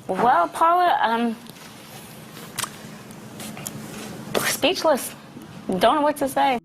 Well, Paula, speechless. Don't know what to say.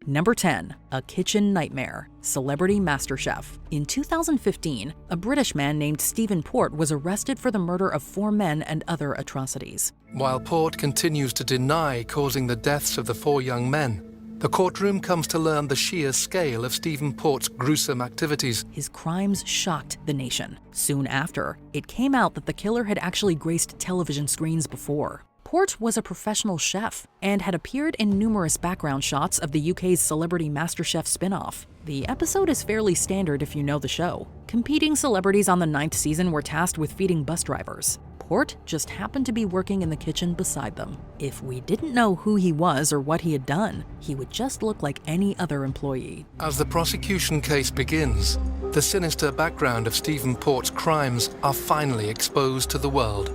Number 10, A Kitchen Nightmare, Celebrity MasterChef. In 2015, a British man named Stephen Port was arrested for the murder of 4 men and other atrocities. While Port continues to deny causing the deaths of the 4 young men, the courtroom comes to learn the sheer scale of Stephen Port's gruesome activities. His crimes shocked the nation. Soon after, it came out that the killer had actually graced television screens before. Port was a professional chef and had appeared in numerous background shots of the UK's Celebrity MasterChef spin-off. The episode is fairly standard if you know the show. Competing celebrities on the 9th season were tasked with feeding bus drivers. Port just happened to be working in the kitchen beside them. If we didn't know who he was or what he had done, he would just look like any other employee. As the prosecution case begins, the sinister background of Stephen Port's crimes are finally exposed to the world.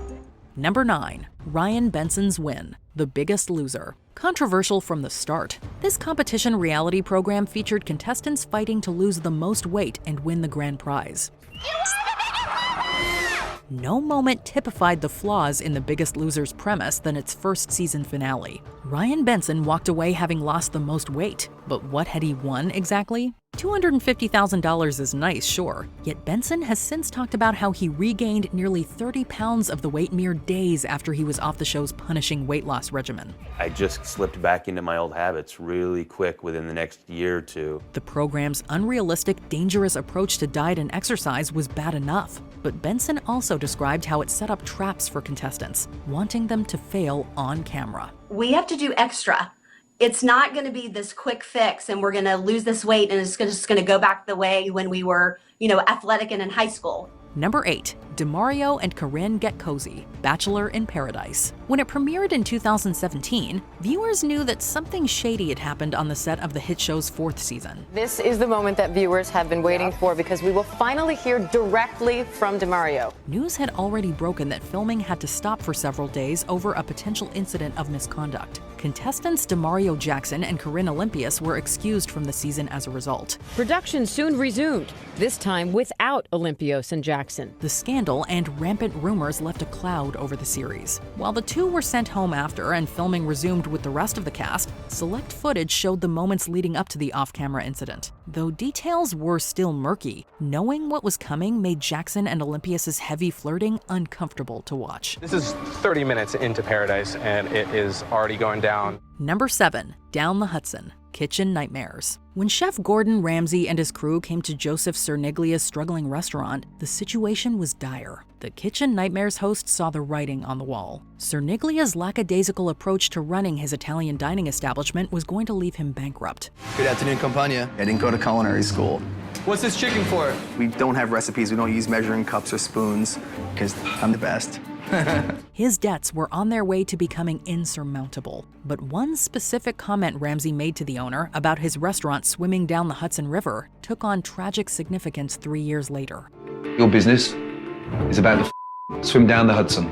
Number 9, Ryan Benson's win, The Biggest Loser. Controversial from the start, this competition reality program featured contestants fighting to lose the most weight and win the grand prize. No moment typified the flaws in The Biggest Loser's premise than its first season finale. Ryan Benson walked away having lost the most weight, but what had he won exactly? $250,000 is nice, sure, yet Benson has since talked about how he regained nearly 30 pounds of the weight mere days after he was off the show's punishing weight loss regimen. I just slipped back into my old habits really quick within the next year or 2. The program's unrealistic, dangerous approach to diet and exercise was bad enough, but Benson also described how it set up traps for contestants, wanting them to fail on camera. We have to do extra. It's not going to be this quick fix and we're going to lose this weight and it's just going to go back the way when we were, athletic and in high school. Number 8, DeMario and Corinne Get Cozy, Bachelor in Paradise. When it premiered in 2017, viewers knew that something shady had happened on the set of the hit show's 4th season. This is the moment that viewers have been waiting for because we will finally hear directly from DeMario. News had already broken that filming had to stop for several days over a potential incident of misconduct. Contestants DeMario Jackson and Corinne Olympius were excused from the season as a result. Production soon resumed, this time without Olympios and Jackson. The scandal and rampant rumors left a cloud over the series. While the two were sent home after and filming resumed with the rest of the cast, select footage showed the moments leading up to the off-camera incident. Though details were still murky, knowing what was coming made Jackson and Olympius' heavy flirting uncomfortable to watch. This is 30 minutes into Paradise and it is already going down. Number 7, Down the Hudson, Kitchen Nightmares. When Chef Gordon Ramsay and his crew came to Joseph Cerniglia's struggling restaurant, the situation was dire. The Kitchen Nightmares host saw the writing on the wall. Cerniglia's lackadaisical approach to running his Italian dining establishment was going to leave him bankrupt. Good afternoon, Campagna. I didn't go to culinary school. What's this chicken for? We don't have recipes. We don't use measuring cups or spoons because I'm the best. His debts were on their way to becoming insurmountable. But one specific comment Ramsay made to the owner about his restaurant swimming down the Hudson River took on tragic significance 3 years later. Your business is about to swim down the Hudson.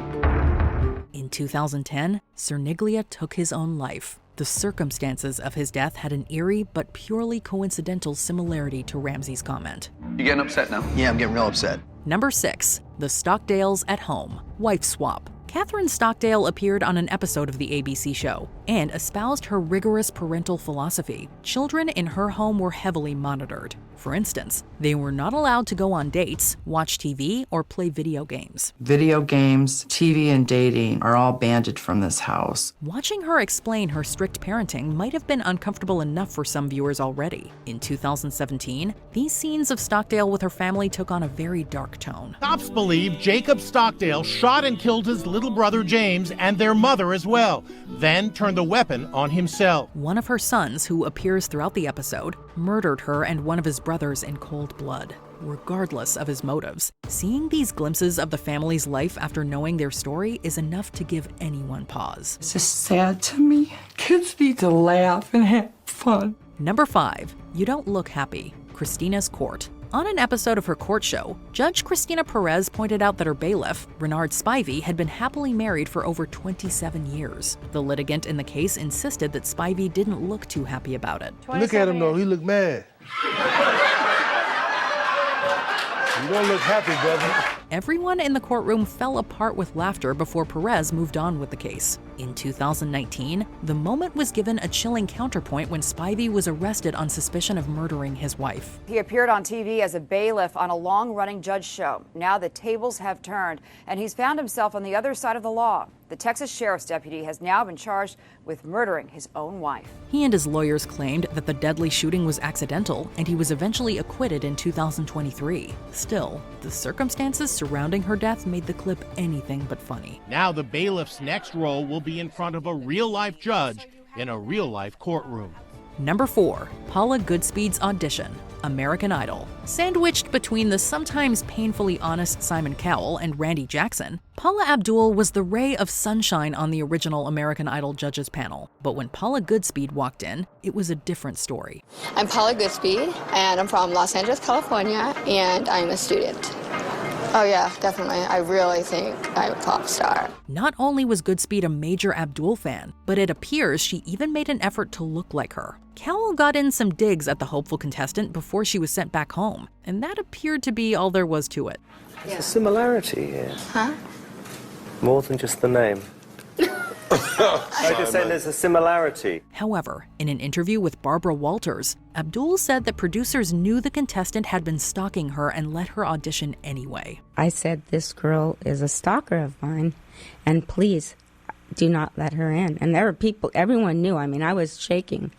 In 2010, Cerniglia took his own life. The circumstances of his death had an eerie but purely coincidental similarity to Ramsay's comment. You getting upset now? Yeah, I'm getting real upset. Number 6, The Stockdales at Home, Wife Swap. Catherine Stockdale appeared on an episode of the ABC show and espoused her rigorous parental philosophy. Children in her home were heavily monitored. For instance, they were not allowed to go on dates, watch TV, or play video games. Video games, TV, and dating are all banned from this house. Watching her explain her strict parenting might have been uncomfortable enough for some viewers already. In 2017, these scenes of Stockdale with her family took on a very dark tone. Cops believe Jacob Stockdale shot and killed his little brother James and their mother as well, then turned the weapon on himself. One of her sons, who appears throughout the episode, murdered her and one of his brothers in cold blood. Regardless of his motives, seeing these glimpses of the family's life after knowing their story is enough to give anyone pause. It's just sad to me. Kids need to laugh and have fun. Number 5, You Don't Look Happy, Christina's Court. On an episode of her court show, Judge Christina Perez pointed out that her bailiff, Renard Spivey, had been happily married for over 27 years. The litigant in the case insisted that Spivey didn't look too happy about it. Look at him though, he looked mad. You don't look happy, brother. Everyone in the courtroom fell apart with laughter before Perez moved on with the case. In 2019, the moment was given a chilling counterpoint when Spivey was arrested on suspicion of murdering his wife. He appeared on TV as a bailiff on a long-running judge show. Now the tables have turned, and he's found himself on the other side of the law. The Texas sheriff's deputy has now been charged with murdering his own wife. He and his lawyers claimed that the deadly shooting was accidental, and he was eventually acquitted in 2023. Still, the circumstances surrounding her death made the clip anything but funny. Now the bailiff's next role will be in front of a real-life judge in a real-life courtroom. Number 4, Paula Goodspeed's audition, American Idol. Sandwiched between the sometimes painfully honest Simon Cowell and Randy Jackson, Paula Abdul was the ray of sunshine on the original American Idol judges panel. But when Paula Goodspeed walked in, it was a different story. I'm Paula Goodspeed, and I'm from Los Angeles, California, and I'm a student. Oh yeah, definitely. I really think I'm a pop star. Not only was Goodspeed a major Abdul fan, but it appears she even made an effort to look like her. Cowell got in some digs at the hopeful contestant before she was sent back home, and that appeared to be all there was to it. There's a similarity here. Huh? More than just the name. I just saying there's a similarity. However, in an interview with Barbara Walters, Abdul said that producers knew the contestant had been stalking her and let her audition anyway. I said, this girl is a stalker of mine, and please do not let her in. And there were people, everyone knew. I mean, I was shaking,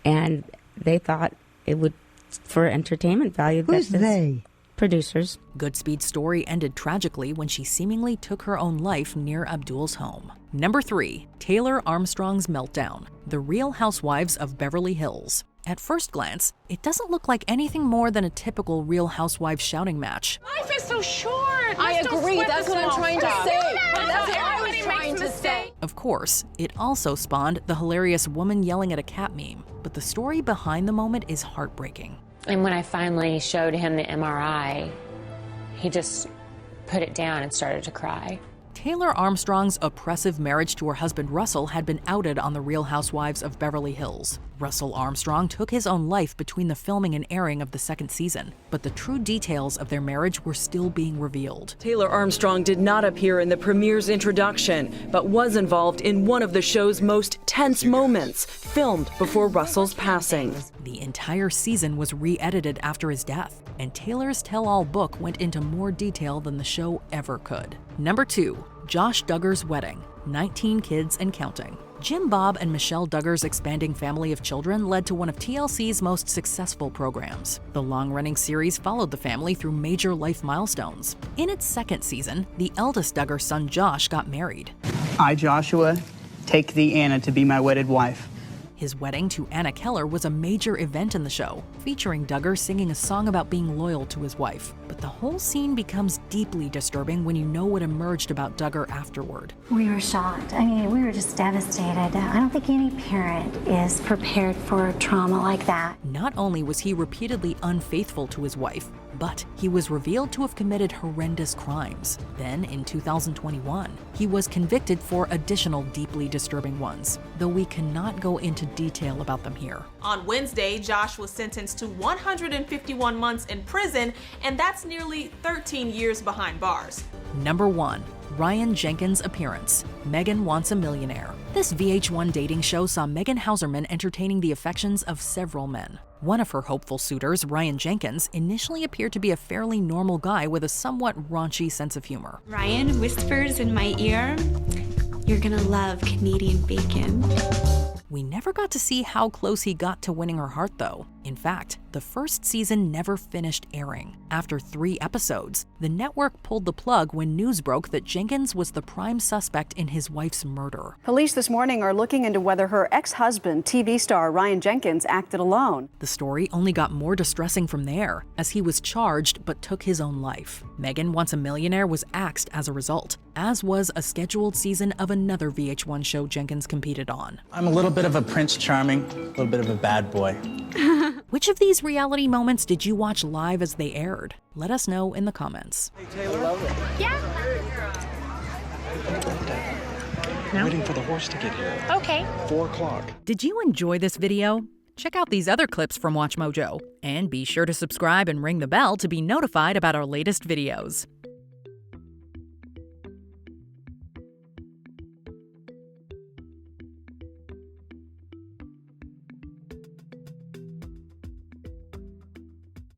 and they thought it would, for entertainment value. Who's they? Producers. Goodspeed's story ended tragically when she seemingly took her own life near Abdul's home. Number 3, Taylor Armstrong's meltdown, The Real Housewives of Beverly Hills. At first glance, it doesn't look like anything more than a typical Real Housewives shouting match. Life is so short. I agree. That's what I'm trying to say. That's what I was trying to say. Of course, it also spawned the hilarious woman yelling at a cat meme, but the story behind the moment is heartbreaking. And when I finally showed him the MRI, he just put it down and started to cry. Taylor Armstrong's oppressive marriage to her husband Russell had been outed on The Real Housewives of Beverly Hills. Russell Armstrong took his own life between the filming and airing of the second season, but the true details of their marriage were still being revealed. Taylor Armstrong did not appear in the premiere's introduction, but was involved in one of the show's most tense moments, filmed before Russell's passing. The entire season was re-edited after his death, and Taylor's tell-all book went into more detail than the show ever could. Number 2, Josh Duggar's wedding, 19 kids and counting. Jim Bob and Michelle Duggar's expanding family of children led to one of TLC's most successful programs. The long-running series followed the family through major life milestones. In its second season, the eldest Duggar son Josh got married. I, Joshua, take thee, Anna, to be my wedded wife. His wedding to Anna Keller was a major event in the show, featuring Duggar singing a song about being loyal to his wife. But the whole scene becomes deeply disturbing when you know what emerged about Duggar afterward. We were shocked. I mean, we were just devastated. I don't think any parent is prepared for trauma like that. Not only was he repeatedly unfaithful to his wife, but he was revealed to have committed horrendous crimes. Then, in 2021, he was convicted for additional deeply disturbing ones, though we cannot go into detail about them here. On Wednesday, Josh was sentenced to 151 months in prison, and that's nearly 13 years behind bars. Number 1, Ryan Jenkins' appearance, Megan Wants a Millionaire. This VH1 dating show saw Megan Hauserman entertaining the affections of several men. One of her hopeful suitors, Ryan Jenkins, initially appeared to be a fairly normal guy with a somewhat raunchy sense of humor. Ryan whispers in my ear, "You're gonna love Canadian bacon." We never got to see how close he got to winning her heart, though. In fact, the first season never finished airing. After 3 episodes, the network pulled the plug when news broke that Jenkins was the prime suspect in his wife's murder. Police this morning are looking into whether her ex-husband, TV star Ryan Jenkins, acted alone. The story only got more distressing from there, as he was charged but took his own life. Megan Wants a Millionaire was axed as a result, as was a scheduled season of another VH1 show Jenkins competed on. I'm a little bit of a Prince Charming, a little bit of a bad boy. Which of these reality moments did you watch live as they aired? Let us know in the comments. Hey, Taylor. Yeah. No? Waiting for the horse to get here. Okay. 4 o'clock. Did you enjoy this video? Check out these other clips from WatchMojo, and be sure to subscribe and ring the bell to be notified about our latest videos.